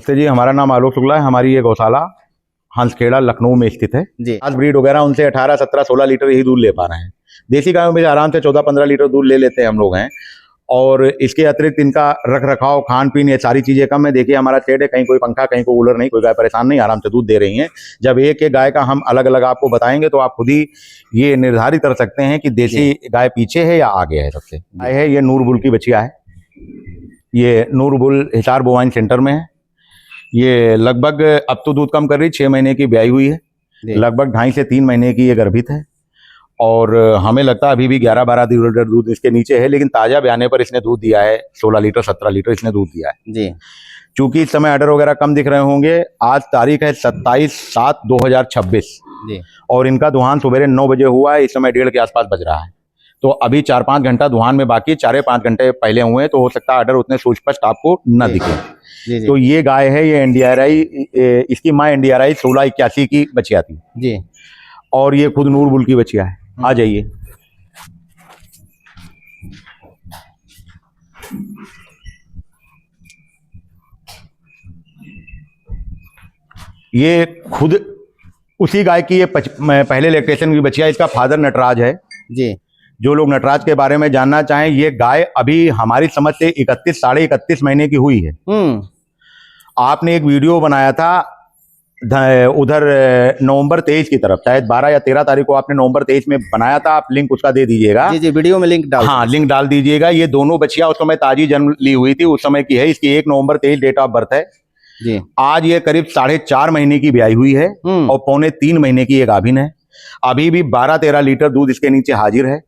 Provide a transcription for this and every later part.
नमस्ते जी, हमारा नाम आलोक शुक्ला है। हमारी ये गौशाला हंसखेड़ा लखनऊ में स्थित है जी। आज ब्रीड वगैरह उनसे 18, 17, 16 लीटर यही दूध ले पा रहे हैं। देसी गायों में आराम से 14, 15 लीटर दूध ले लेते हैं हम लोग हैं। और इसके अतिरिक्त इनका रख रखाव, खान पीन, ये सारी चीजें कम है। देखिए हमारा शेड है, कहीं कोई पंखा, कहीं कोई कूलर नहीं, कोई गाय परेशान नहीं, आराम से दूध दे रही हैं। जब एक एक गाय का हम अलग अलग आपको बताएंगे तो आप खुद ही ये निर्धारित कर सकते हैं कि देसी गाय पीछे है या आगे है। सबसे गाय है ये नूरबुल की बछिया है। ये नूरबुल हिसार बोवाइन सेंटर में है। ये लगभग अब तो दूध कम कर रही, 6 महीने की ब्याई हुई है, लगभग 2.5 से 3 महीने की ये गर्भित है। और हमें लगता है अभी भी 11-12 लीटर दूध इसके नीचे है, लेकिन ताजा ब्याने पर इसने दूध दिया है 16 लीटर 17 लीटर इसने दूध दिया है जी। चूंकि इस समय ऑर्डर वगैरह कम दिख रहे होंगे। आज तारीख है 27/7/2026 जी। और इनका दुहान सुबह 9 बजे हुआ है। इस समय 1:30 के आसपास बज रहा है, तो अभी 4-5 घंटा दुहान में बाकी, 4-5 घंटे पहले हुए, तो हो सकता है ऑर्डर उतने सुस्पष्ट आपको न दिखे। जी। तो ये गाय है, ये NDRI, इसकी माँ NDRI 1681 की बछिया थी जी। और ये खुद नूरबुल की बछिया है। आ जाइए। ये खुद उसी गाय की ये पहले लैक्टेशन की बछिया। इसका फादर नटराज है जी। जो लोग नटराज के बारे में जानना चाहें, ये गाय अभी हमारी समझ से 31, साढ़े 31 महीने की हुई है। आपने एक वीडियो बनाया था उधर नवंबर 23 की तरफ, शायद 12 या 13 तारीख को आपने नवंबर 23 में बनाया था। आप लिंक उसका दे दीजिएगा। जी। वीडियो में लिंक डाल, हाँ, लिंक डाल दीजिएगा। ये दोनों बछिया उस समय ताजी जन्म ली हुई थी, उस समय की है। इसकी 1 नवंबर 23 डेट ऑफ बर्थ है जी। आज ये करीब 4.5 महीने की ब्याई हुई है और पौने 3 महीने की एक गाभिन है। अभी भी 12-13 लीटर दूध इसके नीचे हाजिर है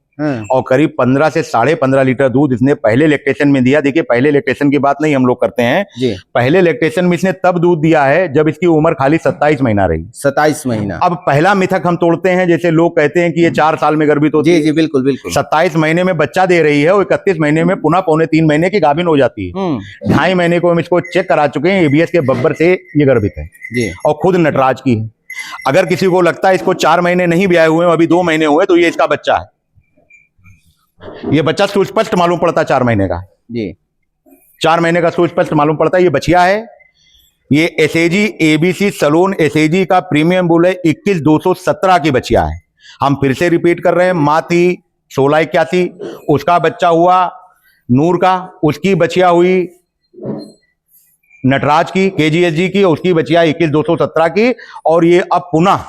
और करीब 15 से 15.5 लीटर दूध इसने पहले लैक्टेशन में दिया। देखिए पहले लैक्टेशन की बात नहीं हम लोग करते हैं जी। पहले लैक्टेशन में इसने तब दूध दिया है जब इसकी उम्र खाली 27 महीना रही। 27 महीना। अब पहला मिथक हम तोड़ते हैं, जैसे लोग कहते हैं कि ये 4 साल में गर्भित होती है। जी। बिल्कुल बिल्कुल। 27 महीने में बच्चा दे रही है और 31 महीने में पुनः पौने 3 महीने की गाभिन हो जाती है। 2.5 महीने को हम इसको चेक करा चुके हैं, ABS के बब्बर से ये गर्भित है जी। और खुद नटराज की है। अगर किसी को लगता है इसको 4 महीने नहीं ब्याए हुए, अभी 2 महीने हुए, तो ये इसका बच्चा है। ये बच्चा सुस्पष्ट मालूम पड़ता है 4 महीने का जी। 4 महीने का सुस्पष्ट मालूम पड़ता है। ये बछिया है, ये SAG ABC सलोन SAG का प्रीमियम बुल है, 21,217 की बछिया है। हम फिर से रिपीट कर रहे हैं, माँ थी 1681, उसका बच्चा हुआ नूर का, उसकी बछिया हुई नटराज की KGSG की, उसकी बछिया 21,217 की। और ये अब पुनः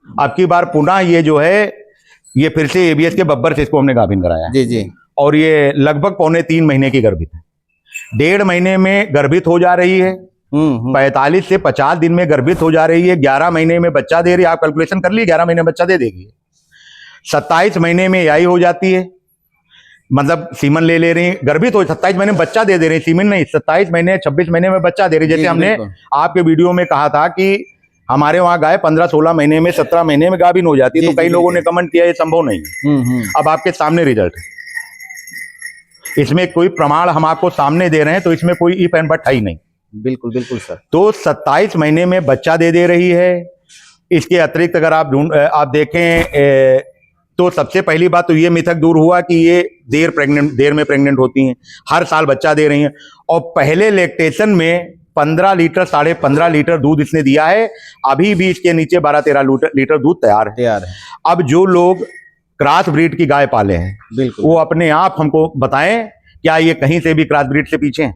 अब की बार पुनः ये जो है ये फिर से ABS के बब्बर से इसको हमने गाभिन कराया है। जी। और ये लगभग पौने 3 महीने की गर्भित है। 1.5 महीने में गर्भित हो जा रही है, 45 से 50 दिन में गर्भित हो जा रही है, 11 महीने में बच्चा दे रही है। आप कैलकुलेशन कर लीजिए, 11 महीने में बच्चा दे देगी। 27 महीने में याई हो जाती है, मतलब सीमन ले रही है, गर्भित हो 27 महीने में बच्चा दे रही है, सीमन नहीं, 27 महीने 26 महीने में बच्चा दे रही है। जैसे हमने आपके वीडियो में कहा था कि हमारे वहां गाय 15-16 महीने में 17 महीने में गाभिन हो जाती है, तो कई लोगों ने कमेंट किया ये संभव नहीं है। अब आपके सामने रिजल्ट है, इसमें कोई प्रमाण हम आपको सामने दे रहे हैं, तो इसमें कोई इफ एंड बट है ही नहीं। बिल्कुल बिल्कुल सर। तो 27 महीने में बच्चा दे रही है। इसके अतिरिक्त अगर आप देखें तो सबसे पहली बात तो ये मिथक दूर हुआ कि ये देर में प्रेग्नेंट होती हैं, हर साल बच्चा दे रही हैं। और पहले लैक्टेशन में 15 लीटर 15.5 लीटर दूध इसने दिया है। अभी भी इसके नीचे 12-13 लीटर दूध तैयार है। अब जो लोग क्रॉस ब्रीड की गाय पाले हैं, बिल्कुल, वो अपने आप हमको बताएं, क्या ये कहीं से भी क्रॉस ब्रीड से पीछे हैं?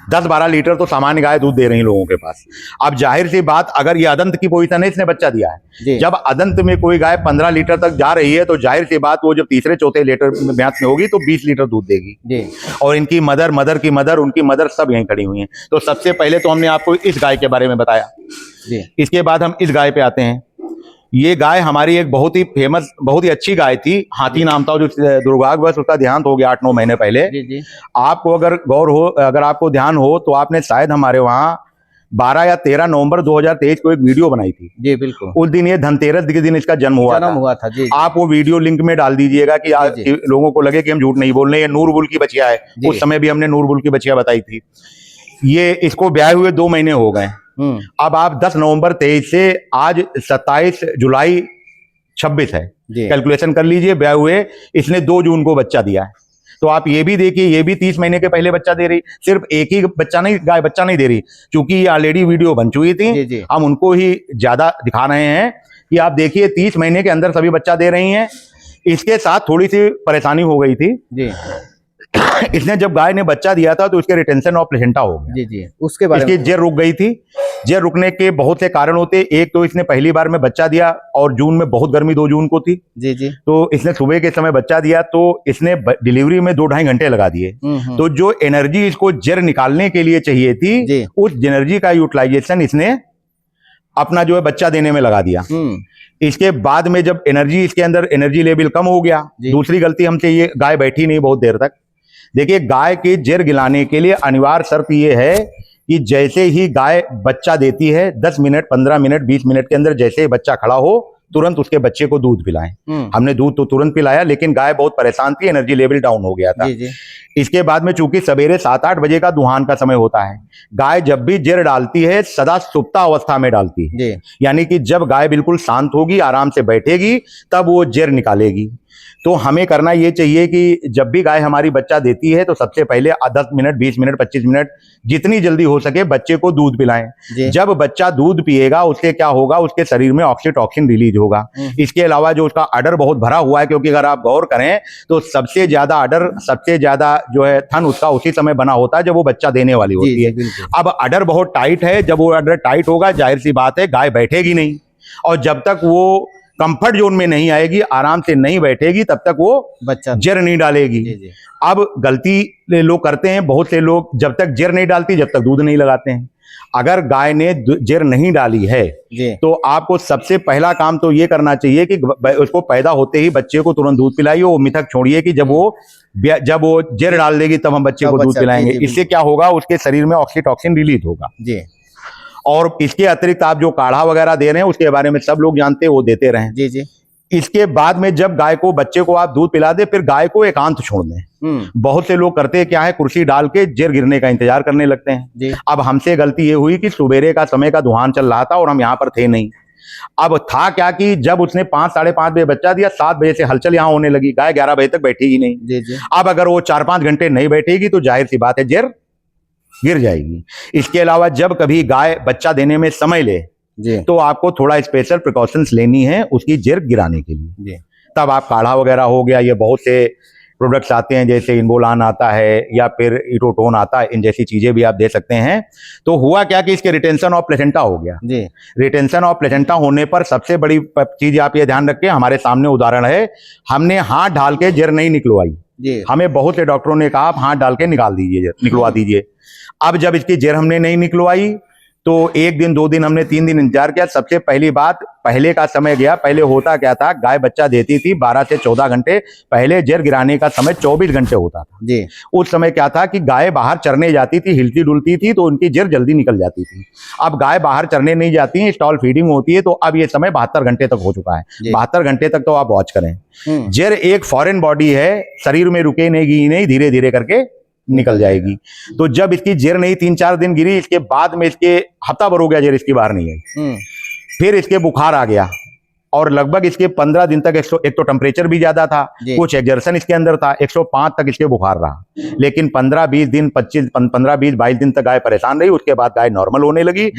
10-12 लीटर तो सामान्य गाय दूध दे रही लोगों के पास। अब जाहिर सी बात, अगर ये अदंत की पोजीशन है, इसने बच्चा दिया है, जब अदंत में कोई गाय 15 लीटर तक जा रही है, तो जाहिर सी बात वो जब तीसरे-चौथे लीटर ब्यात में होगी तो 20 लीटर दूध देगी। और इनकी मदर की मदर, उनकी मदर सब यहीं खड़ी हुई हैं। तो सबसे पहले तो हमने आपको इस गाय के बारे में बताया। इसके बाद हम इस गाय पे आते हैं। ये गाय हमारी एक बहुत ही फेमस, बहुत ही अच्छी गाय थी। हाथी नाम था, जो दुर्भाग्यवश उसका देहांत हो गया 8-9 महीने पहले। आपको अगर गौर हो, अगर आपको ध्यान हो, तो आपने शायद हमारे वहाँ 12 या 13 नवंबर 2023 को एक वीडियो बनाई थी। जी बिल्कुल। उस दिन ये धनतेरस के दिन इसका जन्म हुआ था। जी। आप वो वीडियो लिंक में डाल दीजिएगा कि आज लोगों को लगे कि हम झूठ नहीं बोल रहे। ये नूरबुल की बछिया है, उस समय भी हमने नूरबुल की बछिया बताई थी। ये इसको ब्याह हुए 2 महीने हो गए। अब आप 10 नवंबर 23 से आज 27 जुलाई 26 है, कैलकुलेशन कर लीजिए। ब्याह हुए इसने 2 जून को बच्चा दिया है। तो आप ये भी देखिए, ये भी 30 महीने के पहले बच्चा दे रही, सिर्फ एक ही बच्चा नहीं, गाय बच्चा नहीं दे रही, क्योंकि ये ऑलरेडी वीडियो बन चुकी थी, हम उनको ही ज्यादा दिखा रहे हैं कि आप देखिए 30 महीने के अंदर सभी बच्चा दे रही हैं। इसके साथ थोड़ी सी परेशानी हो गई थी जी। इसने जब गाय ने बच्चा दिया था तो इसके रिटेंशन ऑफ प्लेसेंटा हो गया जी। उसके बाद इसकी जेर रुक गई थी। जेर रुकने के बहुत से कारण होते, एक तो इसने पहली बार में बच्चा दिया और जून में बहुत गर्मी 2 जून को थी जी। तो इसने सुबह के समय बच्चा दिया तो इसने डिलीवरी में 2-2.5 घंटे लगा दिए। तो जो एनर्जी इसको जेर निकालने के लिए चाहिए थी, उस एनर्जी का यूटिलाइजेशन इसने अपना जो है बच्चा देने में लगा दिया। इसके बाद में जब एनर्जी इसके अंदर एनर्जी लेवल कम हो गया, दूसरी गलती हमसे, ये गाय बैठी नहीं बहुत देर तक। देखिए, गाय के जेर गिलाने के लिए अनिवार्य शर्त ये है कि जैसे ही गाय बच्चा देती है 10 मिनट, 15 मिनट, 20 मिनट के अंदर जैसे ही बच्चा खड़ा हो, तुरंत उसके बच्चे को दूध पिलाएं। हमने दूध तो तुरंत पिलाया, लेकिन गाय बहुत परेशान थी, एनर्जी लेवल डाउन हो गया था जी। इसके बाद में चूंकि सवेरे 7-8 बजे का दुहान का समय होता है, गाय जब भी जेर डालती है सदा सुप्ता अवस्था में डालती है, यानी कि जब गाय बिल्कुल शांत होगी, आराम से बैठेगी, तब वो जेर निकालेगी। तो हमें करना ये चाहिए कि जब भी गाय हमारी बच्चा देती है तो सबसे पहले 10 मिनट, 20 मिनट, 25 मिनट, जितनी जल्दी हो सके बच्चे को दूध पिलाएं। जब बच्चा दूध पिएगा उससे क्या होगा, उसके शरीर में ऑक्सीटॉसिन रिलीज होगा। इसके अलावा जो उसका अडर बहुत भरा हुआ है, क्योंकि अगर आप गौर करें तो सबसे ज्यादा अडर, सबसे ज्यादा जो है थन उसका उसी समय बना होता है जब वो बच्चा देने वाली होती है। अब अडर बहुत टाइट है, जब वो अडर टाइट होगा जाहिर सी बात है गाय बैठेगी नहीं, और जब तक वो कंफर्ट जोन में नहीं आएगी, आराम से नहीं बैठेगी, तब तक वो बच्चा जेर नहीं डालेगी जी। अब गलती लोग करते हैं, बहुत से लोग जब तक जेर नहीं डालती जब तक दूध नहीं लगाते हैं। अगर गाय ने जेर नहीं डाली है तो आपको सबसे पहला काम तो ये करना चाहिए कि उसको पैदा होते ही बच्चे को तुरंत दूध पिलाइए। वो मिथक छोड़िए कि जब वो जेर डाल देगी तब हम बच्चे को दूध पिलाएंगे। इससे क्या होगा, उसके शरीर में ऑक्सीटॉसिन रिलीज होगा जी। और इसके अतिरिक्त आप जो काढ़ा वगैरह दे रहे हैं उसके बारे में सब लोग जानते हैं, वो देते रहें जी। इसके बाद में जब गाय को, बच्चे को आप दूध पिला दे, फिर गाय को एकांत छोड़ दें। बहुत से लोग करते क्या है, कुर्सी डाल के जेर गिरने का इंतजार करने लगते हैं। अब हमसे गलती ये हुई कि सुबेरे का समय का दुहान चल रहा था और हम यहाँ पर थे नहीं। अब था क्या कि जब उसने 5, 5:30 बजे बच्चा दिया, 7 बजे से हलचल यहाँ होने लगी, गाय 11 बजे तक बैठेगी नहीं जी। अब अगर वो 4-5 घंटे नहीं बैठेगी तो जाहिर सी बात है जेर गिर जाएगी। इसके अलावा जब कभी गाय बच्चा देने में समय ले तो आपको थोड़ा स्पेशल प्रिकॉशंस लेनी है उसकी जेर गिराने के लिए। तब आप काढ़ा वगैरह हो गया, ये बहुत से प्रोडक्ट्स आते हैं जैसे इनबोलान आता है या फिर इटोटोन आता है, इन जैसी चीजें भी आप दे सकते हैं। तो हुआ क्या कि इसके रिटेंशन ऑफ प्लेसेंटा हो गया जी। रिटेंशन ऑफ प्लेसेंटा होने पर सबसे बड़ी चीज आप ये ध्यान रखें, हमारे सामने उदाहरण है, हमने हाथ डाल के जेर नहीं निकलवाई। हमें बहुत से डॉक्टरों ने कहा आप हाथ डाल के निकाल दीजिए, निकलवा दीजिए। अब जब इसकी जेर हमने नहीं निकलवाई तो 1 दिन, 2 दिन, हमने 3 दिन इंतजार किया। सबसे पहली बात, पहले का समय गया। पहले होता क्या था, गाय बच्चा देती थी 12 से 14 घंटे पहले जेर गिराने का समय 24 घंटे होता था जी। उस समय क्या था कि गाय बाहर चरने जाती थी, हिलती डुलती थी, तो उनकी जेर जल्दी निकल जाती थी। अब गाय बाहर चरने नहीं जाती है, स्टॉल फीडिंग होती है, तो अब ये समय 72 घंटे तक हो चुका है। 72 घंटे तक तो आप वॉच करें। जेर एक फॉरेन बॉडी है, शरीर में रुकेगी नहीं, धीरे धीरे करके निकल जाएगी। तो जब इसकी जेर नहीं 3-4 दिन गिरी, इसके बाद में इसके हफ्ता भर हो गया जेर इसकी बाहर नहीं आई। फिर इसके बुखार आ गया और लगभग इसके 15 दिन तक एक तो टेम्परेचर भी ज्यादा था, कुछ एक्सर्शन इसके अंदर था, 105 तक इसके बुखार रहा। लेकिन 15-20 दिन, 15-20-22 दिन तक गाय परेशान रही। उसके बाद गाय नॉर्मल होने लगी।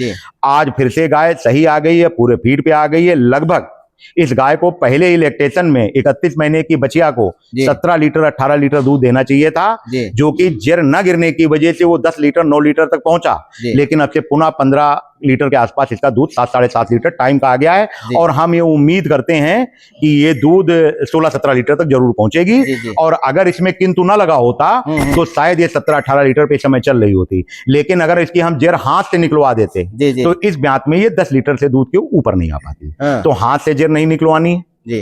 आज फिर से गाय सही आ गई है, पूरे फीड पे आ गई है। लगभग इस गाय को पहले ही लैक्टेशन में 31 महीने की बचिया को 17 लीटर 18 लीटर दूध देना चाहिए था, जो कि जेर न गिरने की वजह से वो 10 लीटर 9 लीटर तक पहुंचा। लेकिन अब से पुनः 15 लीटर के आसपास इसका दूध 7-7.5 लीटर टाइम का आ गया है। और हम ये उम्मीद करते हैं कि ये दूध 16-17 लीटर तक जरूर पहुंचेगी। और अगर इसमें किंतु ना लगा होता तो शायद ये 17-18 लीटर पे समय चल रही होती। लेकिन अगर इसकी हम जेर हाथ से निकलवा देते तो इस ब्यात में ये 10 लीटर से दूध के ऊपर नहीं आ पाती। तो हाथ से जेर नहीं निकलवानी जी,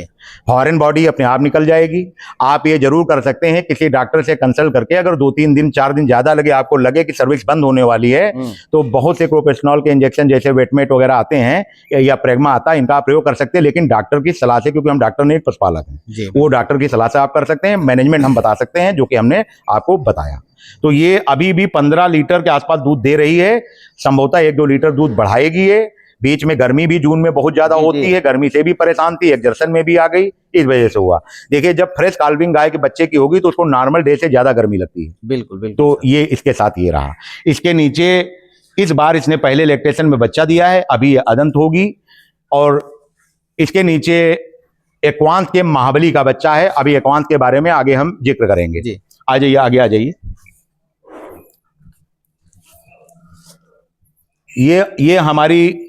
फॉरेन बॉडी अपने आप निकल जाएगी। आप ये जरूर कर सकते हैं किसी डॉक्टर से कंसल्ट करके, अगर 2-3 दिन 4 दिन ज्यादा लगे, आपको लगे कि सर्विस बंद होने वाली है, तो बहुत से प्रोफेशनल के इंजेक्शन जैसे वेटमेट वगैरह आते हैं या प्रेग्मा आता है, इनका आप प्रयोग कर सकते हैं। लेकिन डॉक्टर की सलाह से, क्योंकि हम डॉक्टर नहीं पशुपालक हैं, वो डॉक्टर की सलाह से आप कर सकते हैं। मैनेजमेंट हम बता सकते हैं जो कि हमने आपको बताया। तो ये अभी भी 15 लीटर के आसपास दूध दे रही है, संभवतः 1-2 लीटर दूध बढ़ाएगी ये। बीच में गर्मी भी जून में बहुत ज्यादा होती है, गर्मी से भी परेशान थी, एक्सर्शन में भी आ गई, इस वजह से हुआ। देखिए जब फ्रेश काल्विंग गाय के बच्चे की होगी तो उसको नॉर्मल डे से ज्यादा गर्मी लगती है। बिल्कुल बिल्कुल तो सर। ये इसके साथ ये रहा। इसके नीचे इस बार इसने पहले लैक्टेशन में बच्चा दिया है, अभी ये अदंत होगी। और इसके नीचे एक्वांत के महाबली का बच्चा है, अभी एक्वांत के बारे में आगे हम जिक्र करेंगे जी। आ जाइए, आगे आ जाइए। ये हमारी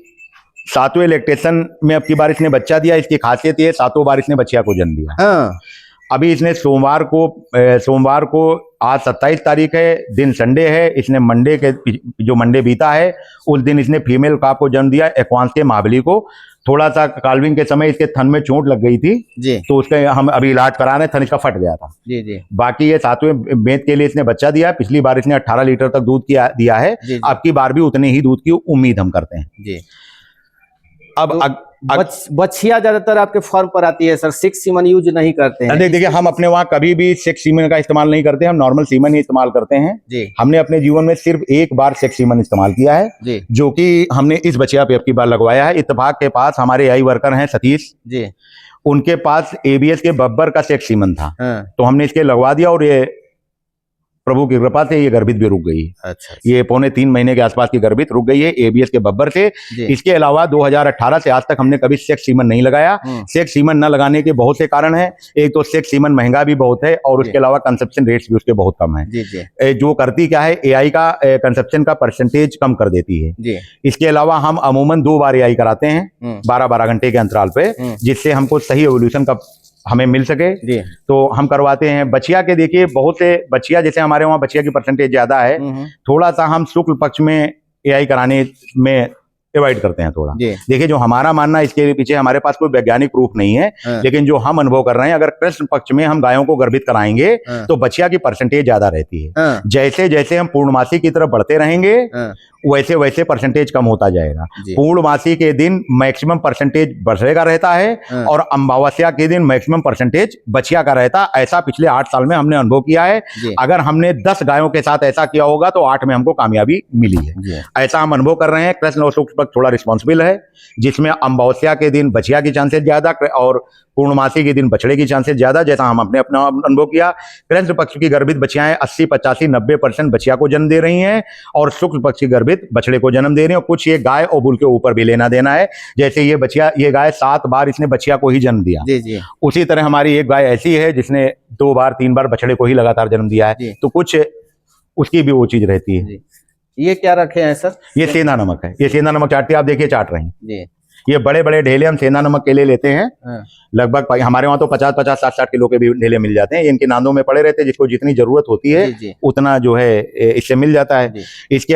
7वें लैक्टेशन में अब की बार इसने बच्चा दिया। इसकी खासियत ये 7 बार इसने बच्चिया को जन्म दिया। हाँ अभी इसने सोमवार को आज 27 तारीख है, दिन संडे है। इसने मंडे के जो मंडे बीता है उस दिन इसने फीमेल काफ को जन्म दिया, एक्वांस के महाबली को। थोड़ा सा काल्विंग के समय इसके थन में चोट लग गई थी जी तो उसके हम अभी इलाज करा रहे हैं, थन इसका फट गया था। जी जी बाकी ये 7वें बेंत के लिए इसने बच्चा दिया। पिछली बार इसने 18 लीटर तक दूध दिया है। जी जी अब की बार भी उतने ही दूध की उम्मीद हम करते हैं। जी। अब तो बछिया ज्यादातर आपके फार्म पर आती है सर, 6 सीमन यूज नहीं करते हैं। देखिए हम अपने वहाँ कभी भी सेक्स सीमन का इस्तेमाल नहीं करते, हम नॉर्मल सीमन ही इस्तेमाल करते हैं जी हमने अपने जीवन में सिर्फ एक बार सेक्स सीमन इस्तेमाल किया है, जी जो कि हमने इस बछिया पे अब की बार लगवाया है। इत्तेफाक के पास हमारे आई वर्कर हैं सतीश, जी उनके पास एबीएस के बब्बर का सेक्स सीमन था, हाँ तो हमने इसके लगवा दिया और ये प्रभु की कृपा से ये गर्भित भी रुक गई। अच्छा ये 2.25 महीने के आसपास की गर्भित रुक गई है एबीएस के बब्बर से। जी इसके अलावा 2018 से आज तक हमने कभी सेक्स सीमन नहीं लगाया। सेक्स सीमन न लगाने के बहुत से कारण हैं। एक तो सेक्स सीमन महंगा भी बहुत है और उसके अलावा कंसेप्शन रेट्स भी उसके बहुत कम है। जी जी जो करती क्या है, एआई का कंसेप्शन का परसेंटेज कम कर देती है। जी इसके अलावा हम अमूमन 2 बार एआई कराते हैं 12-12 घंटे के अंतराल पे, जिससे हमको सही एवोल्यूशन का हमें मिल सके, जी तो हम करवाते हैं। बछिया के देखिए बहुत से बछिया, जैसे हमारे वहाँ बछिया की परसेंटेज ज्यादा है, थोड़ा सा हम शुक्ल पक्ष में एआई कराने में अवॉइड करते हैं थोड़ा। जी देखिए जो हमारा मानना, इसके पीछे हमारे पास कोई वैज्ञानिक प्रूफ नहीं है, हाँ। लेकिन जो हम अनुभव कर रहे हैं, अगर कृष्ण पक्ष में हम गायों को गर्भित कराएंगे हाँ। तो बछिया की परसेंटेज ज्यादा रहती है। हाँ। जैसे जैसे हम पूर्णमासी की तरफ बढ़ते रहेंगे हाँ। वैसे वैसे परसेंटेज कम होता जाएगा। जी। पूर्णमासी के दिन मैक्सिमम परसेंटेज बढ़ेगा रहता है हाँ। और अमावस्या के दिन मैक्सिमम परसेंटेज बछिया का रहता है। ऐसा पिछले 8 साल में हमने अनुभव किया है। जी। अगर हमने 10 गायों के साथ ऐसा किया होगा तो 8 में हमको कामयाबी मिली है। जी। ऐसा हम अनुभव कर रहे हैं। कृष्ण और शुक्ल पक्ष थोड़ा रिस्पॉन्सिबल है, जिसमें अमावस्या के दिन बछिया की चांसेस ज्यादा और पूर्णमासी के दिन बछड़े की चांसेस ज्यादा, जैसा हम अपने अपना अनुभव किया। कृष्ण पक्ष की गर्भित बछियाएं 80, 85, 90% बछिया को जन्म दे रही हैं और शुक्ल पक्ष की गर्भित बछड़े को जन्म दे रही हैं। और कुछ ये गाय और बुल के ऊपर भी लेना देना है। जैसे ये गाय 7 बार इसने बछिया को ही जन्म दिया। जी जी उसी तरह हमारी एक गाय ऐसी है जिसने 2 बार 3 बार बछड़े को ही लगातार जन्म दिया जी। है, तो कुछ उसकी भी वो चीज रहती है। जी। ये क्या रखे हैं सर? ये सेंधा नमक है। ये सेंधा नमक चाटती, आप देखिए चाट रही हैं। जी। ये बड़े बड़े ढेले हम सेंधा नमक के लिए लेते हैं। हाँ। लगभग हमारे वहाँ तो 50-50, 60-60 किलो के भी ढेले मिल जाते हैं। इनके नांदों में पड़े रहते हैं, जिसको जितनी जरूरत होती है जी, जी। उतना जो है इससे मिल जाता है। जी। इसके